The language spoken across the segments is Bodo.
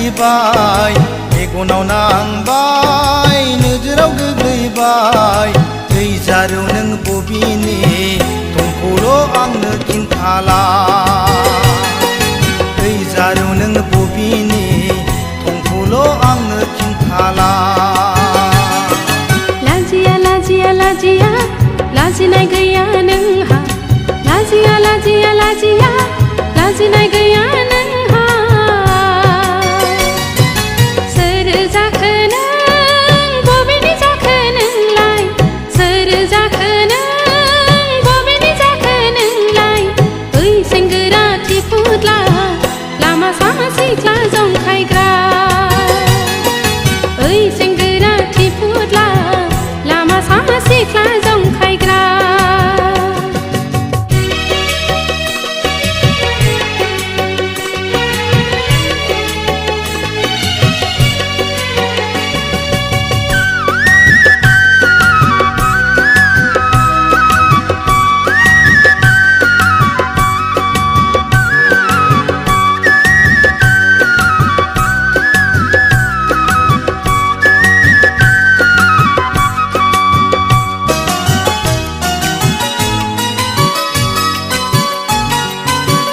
गोग्लैबाय मेगनाव नांबाय नोजोराव गोग्लैबाय दै जारौ नों बबेनि थंखौल' आंनो खिन्थाला दै जारौ नों बबेनि थंखौल' आंनो खिन्थाला लाजिया लाजिया लाजिया लाजिनाय गैया नोंहा लाजिया लाजिया लाजिया लाजिनाय गैया नोंहा सोर जाखो नों बबेनि जाखो नोंलाय सोर जाखो नों बबेनि जाखो नोंलाय ओइ सेंग्रा थिफुदला लामा सामा सिख्ला जंखायग्रा ओइ सेंग्रा थिफुदला लामा सामा सिख्ला जंखायग्रा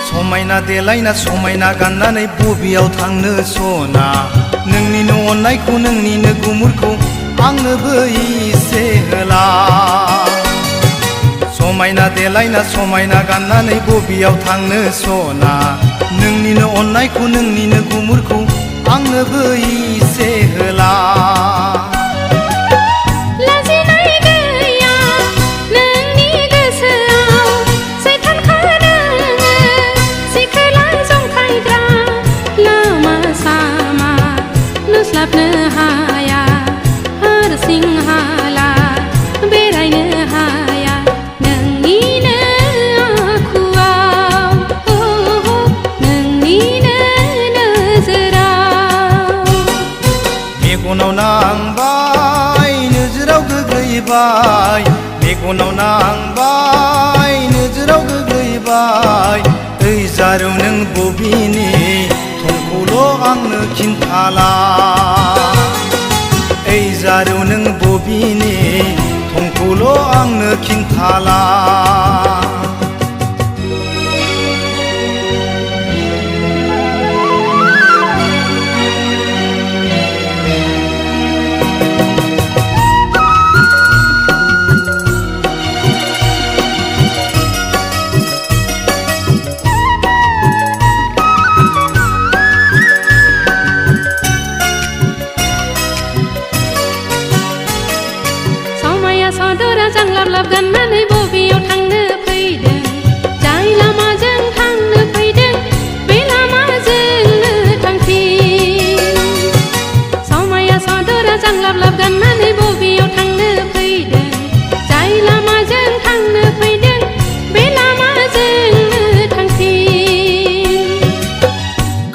समायना देलायना समायना गाननानै बबेयाव थांनो सना नोंनिनो अननायखौ नोंनिनो गुमुरखौ आंनोबो इसे होला समायना देलायना समायना गाननानै बबेयाव थांनो सना नोंनिनो अननायखौ नोंनिनो गुमुरखौ आंनोबो इसे होला मेगनाव नांबाय नोजोराव गोग्लैबाय मेगनाव नांबाय नोजोराव गोग्लैबाय ओइ जारौ नों बबेनि थंखौल' आंनो खिन्थाला ओइ जारौ नों बबेनि थंखौल' आंनो खिन्थाला सदरा जांलाब लाब गाननानै बबेयाव थांनो फैदों जाय लामाजों थांनो फैदों बे लामाजोंनो थांफिन समाया सदरा जांलाब लाब गाननानै बबेयाव थांनो फैदों जाय लामाजों थांनो फैदों बे लामाजोंनो थांफिन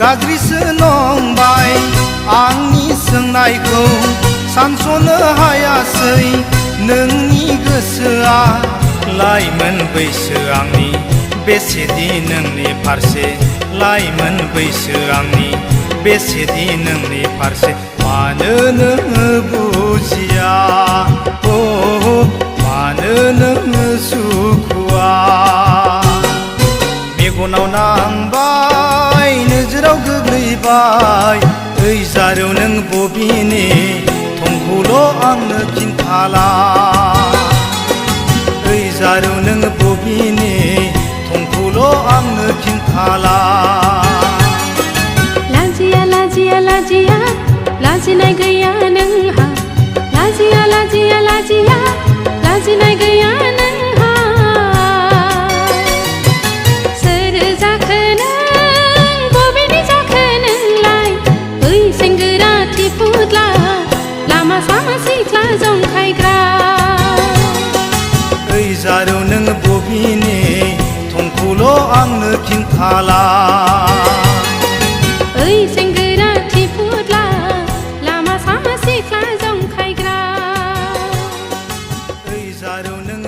गाज्रिसो नंबाय आंनि सोंनायखौ सानस'नो हायासै नोंनि गोसोआ लाइमोन बैसो आंनि बेसेदि नोंनि फारसे लाइमोन बैसो आंनि बेसेदि नोंनि फारसे मानो नोङो बुजिया मानो नोङो सुखुआ मेगनाव नांबाय नोजोराव गोग्लैबाय ओइ जारौ नों बबेनि थंखौल' आंनो खिन्थाला ओइ जारौ नों बबेनि थंखौल' आंनो खिन्थाला लाजिया लाजिया लाजिया लाजिनाय गैया नोंहा लाजिया लाजिया लाजिया लाजिनाय गैया नोंहा सोर जाखो नों बबेनि जाखो नोंलाय ओइ सेंग्रा थिफुदला लामा सामा सिख्ला जंखायग्रा ओइ जारौ नों बबेनि थंखौल' आंनो खिन्थाला ओइ सेंग्रा थिफुदला लामा सामा सिख्ला जंखायग्रा ओइ जारौ नों